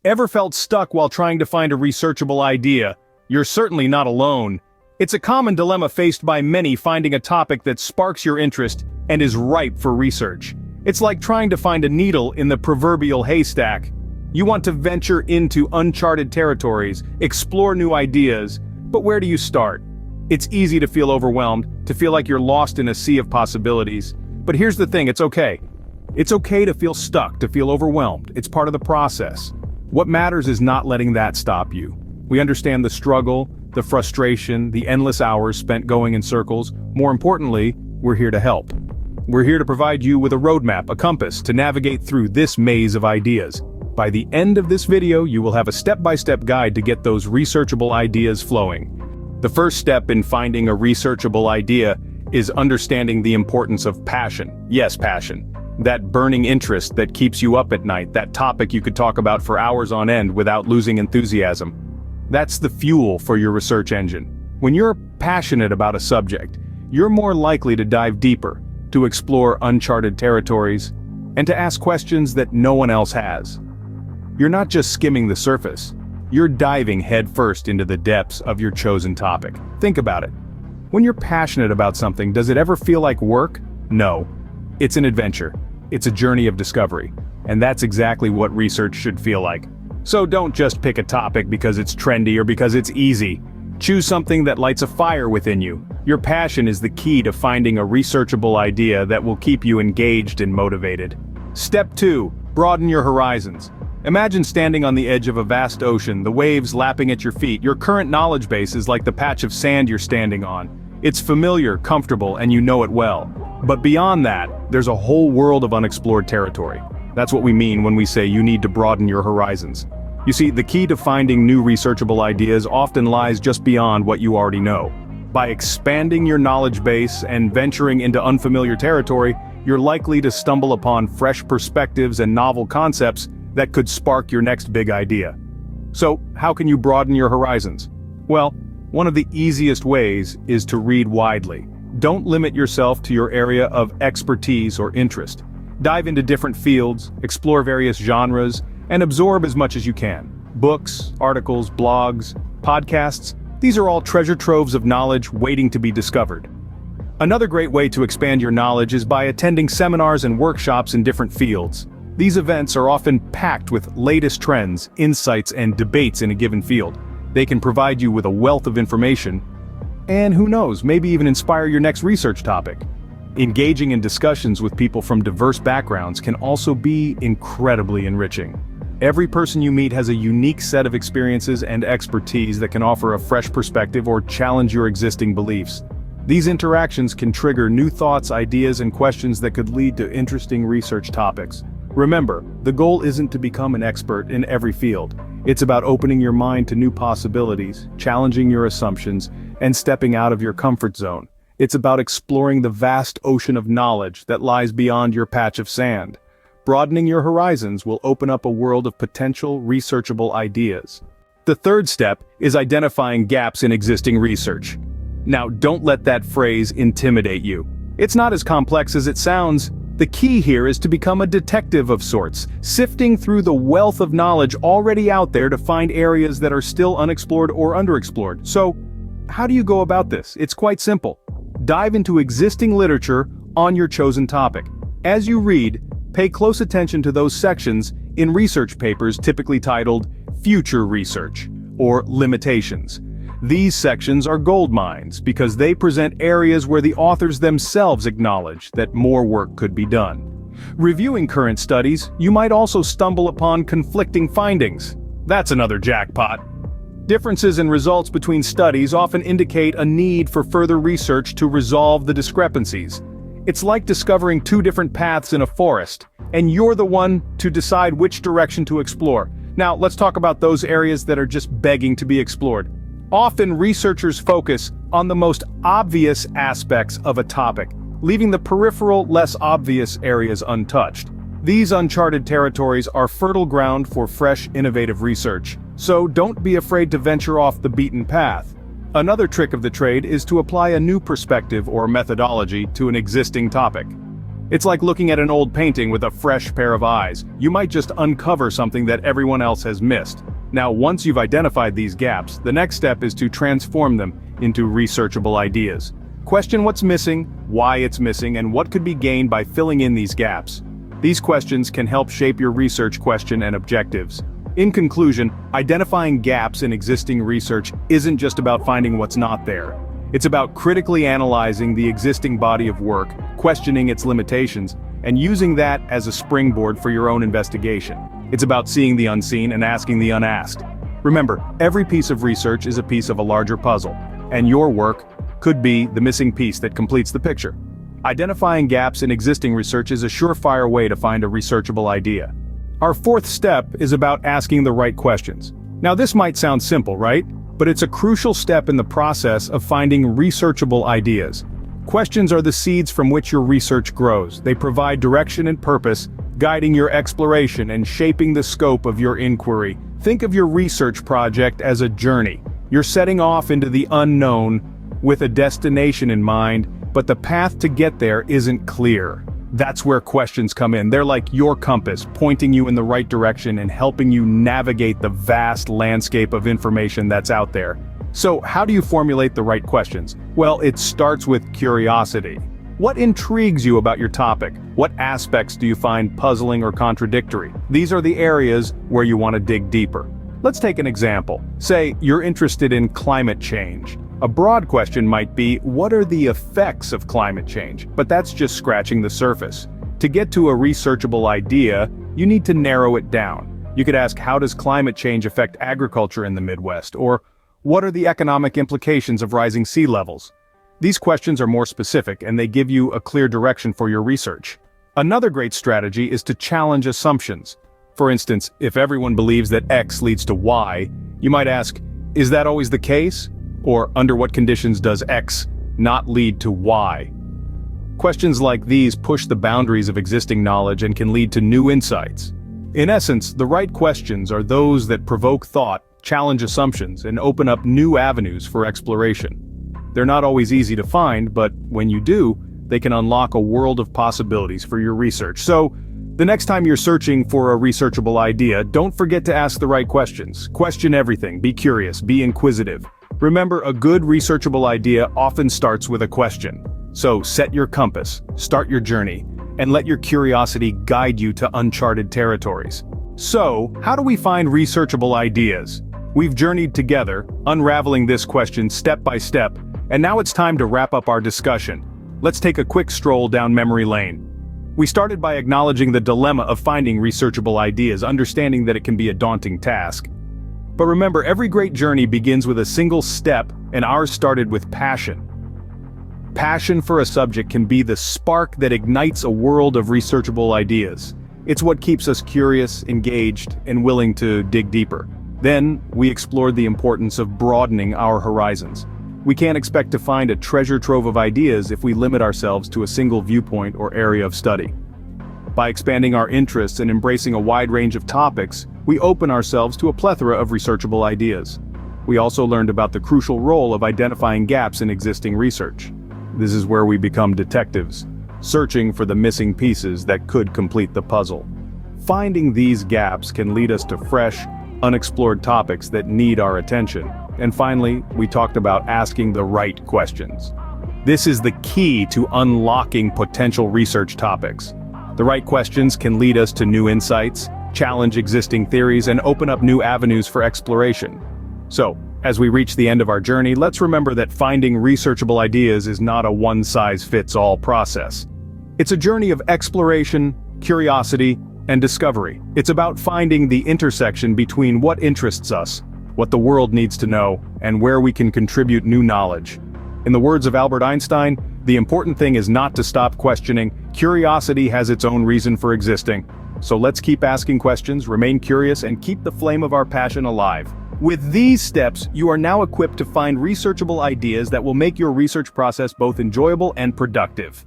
Ever felt stuck while trying to find a researchable idea? You're certainly not alone. It's a common dilemma faced by many, finding a topic that sparks your interest and is ripe for research. It's like trying to find a needle in the proverbial haystack. You want to venture into uncharted territories, explore new ideas, but where do you start? It's easy to feel overwhelmed, to feel like you're lost in a sea of possibilities. But here's the thing, it's okay. It's okay to feel stuck, to feel overwhelmed. It's part of the process. What matters is not letting that stop you. We understand the struggle, the frustration, the endless hours spent going in circles. More importantly, we're here to help. We're here to provide you with a roadmap, a compass, to navigate through this maze of ideas. By the end of this video, you will have a step-by-step guide to get those researchable ideas flowing. The first step in finding a researchable idea is understanding the importance of passion. Yes, passion. That burning interest that keeps you up at night, that topic you could talk about for hours on end without losing enthusiasm. That's the fuel for your research engine. When you're passionate about a subject, you're more likely to dive deeper, to explore uncharted territories, and to ask questions that no one else has. You're not just skimming the surface, you're diving headfirst into the depths of your chosen topic. Think about it. When you're passionate about something, does it ever feel like work? No. It's an adventure. It's a journey of discovery. And that's exactly what research should feel like. So don't just pick a topic because it's trendy or because it's easy. Choose something that lights a fire within you. Your passion is the key to finding a researchable idea that will keep you engaged and motivated. Step 2. Broaden your horizons. Imagine standing on the edge of a vast ocean, the waves lapping at your feet. Your current knowledge base is like the patch of sand you're standing on. It's familiar, comfortable, and you know it well. But beyond that, there's a whole world of unexplored territory. That's what we mean when we say you need to broaden your horizons. You see, the key to finding new researchable ideas often lies just beyond what you already know. By expanding your knowledge base and venturing into unfamiliar territory, you're likely to stumble upon fresh perspectives and novel concepts that could spark your next big idea. So, how can you broaden your horizons? Well, one of the easiest ways is to read widely. Don't limit yourself to your area of expertise or interest. Dive into different fields, explore various genres, and absorb as much as you can. Books, articles, blogs, podcasts, these are all treasure troves of knowledge waiting to be discovered. Another great way to expand your knowledge is by attending seminars and workshops in different fields. These events are often packed with latest trends, insights, and debates in a given field. They can provide you with a wealth of information, and who knows, maybe even inspire your next research topic. Engaging in discussions with people from diverse backgrounds can also be incredibly enriching. Every person you meet has a unique set of experiences and expertise that can offer a fresh perspective or challenge your existing beliefs. These interactions can trigger new thoughts, ideas, and questions that could lead to interesting research topics. Remember, the goal isn't to become an expert in every field. It's about opening your mind to new possibilities, challenging your assumptions, and stepping out of your comfort zone. It's about exploring the vast ocean of knowledge that lies beyond your patch of sand. Broadening your horizons will open up a world of potential researchable ideas. The third step is identifying gaps in existing research. Now, don't let that phrase intimidate you. It's not as complex as it sounds. The key here is to become a detective of sorts, sifting through the wealth of knowledge already out there to find areas that are still unexplored or underexplored. So, how do you go about this? It's quite simple. Dive into existing literature on your chosen topic. As you read, pay close attention to those sections in research papers typically titled Future Research or Limitations. These sections are gold mines because they present areas where the authors themselves acknowledge that more work could be done. Reviewing current studies, you might also stumble upon conflicting findings. That's another jackpot. Differences in results between studies often indicate a need for further research to resolve the discrepancies. It's like discovering two different paths in a forest, and you're the one to decide which direction to explore. Now, let's talk about those areas that are just begging to be explored. Often researchers focus on the most obvious aspects of a topic, leaving the peripheral, less obvious areas untouched. These uncharted territories are fertile ground for fresh, innovative research, so don't be afraid to venture off the beaten path. Another trick of the trade is to apply a new perspective or methodology to an existing topic. It's like looking at an old painting with a fresh pair of eyes. You might just uncover something that everyone else has missed. Now, once you've identified these gaps, the next step is to transform them into researchable ideas. Question what's missing, why it's missing, and what could be gained by filling in these gaps. These questions can help shape your research question and objectives. In conclusion, identifying gaps in existing research isn't just about finding what's not there. It's about critically analyzing the existing body of work, questioning its limitations, and using that as a springboard for your own investigation. It's about seeing the unseen and asking the unasked. Remember, every piece of research is a piece of a larger puzzle, and your work could be the missing piece that completes the picture. Identifying gaps in existing research is a surefire way to find a researchable idea. Our fourth step is about asking the right questions. Now, this might sound simple, right? But it's a crucial step in the process of finding researchable ideas. Questions are the seeds from which your research grows. They provide direction and purpose, guiding your exploration and shaping the scope of your inquiry. Think of your research project as a journey. You're setting off into the unknown with a destination in mind, but the path to get there isn't clear. That's where questions come in. They're like your compass, pointing you in the right direction and helping you navigate the vast landscape of information that's out there. So, how do you formulate the right questions? Well, it starts with curiosity. What intrigues you about your topic? What aspects do you find puzzling or contradictory? These are the areas where you want to dig deeper. Let's take an example. Say you're interested in climate change. A broad question might be, what are the effects of climate change? But that's just scratching the surface. To get to a researchable idea, you need to narrow it down. You could ask, how does climate change affect agriculture in the Midwest? Or, what are the economic implications of rising sea levels? These questions are more specific and they give you a clear direction for your research. Another great strategy is to challenge assumptions. For instance, if everyone believes that X leads to Y, you might ask, is that always the case? Or, under what conditions does X not lead to Y? Questions like these push the boundaries of existing knowledge and can lead to new insights. In essence, the right questions are those that provoke thought, challenge assumptions, and open up new avenues for exploration. They're not always easy to find, but when you do, they can unlock a world of possibilities for your research. So, the next time you're searching for a researchable idea, don't forget to ask the right questions. Question everything, be curious, be inquisitive. Remember, a good researchable idea often starts with a question. So set your compass, start your journey, and let your curiosity guide you to uncharted territories. So, how do we find researchable ideas? We've journeyed together, unraveling this question step by step, and now it's time to wrap up our discussion. Let's take a quick stroll down memory lane. We started by acknowledging the dilemma of finding researchable ideas, understanding that it can be a daunting task. But remember, every great journey begins with a single step, and ours started with passion. Passion for a subject can be the spark that ignites a world of researchable ideas. It's what keeps us curious, engaged, and willing to dig deeper. Then, we explored the importance of broadening our horizons. We can't expect to find a treasure trove of ideas if we limit ourselves to a single viewpoint or area of study. By expanding our interests and embracing a wide range of topics, we open ourselves to a plethora of researchable ideas. We also learned about the crucial role of identifying gaps in existing research. This is where we become detectives, searching for the missing pieces that could complete the puzzle. Finding these gaps can lead us to fresh, unexplored topics that need our attention. And finally, we talked about asking the right questions. This is the key to unlocking potential research topics. The right questions can lead us to new insights, challenge existing theories, and open up new avenues for exploration. So, as we reach the end of our journey, let's remember that finding researchable ideas is not a one-size-fits-all process. It's a journey of exploration, curiosity, and discovery. It's about finding the intersection between what interests us, what the world needs to know, and where we can contribute new knowledge. In the words of Albert Einstein, the important thing is not to stop questioning. Curiosity has its own reason for existing. So let's keep asking questions, remain curious, and keep the flame of our passion alive. With these steps, you are now equipped to find researchable ideas that will make your research process both enjoyable and productive.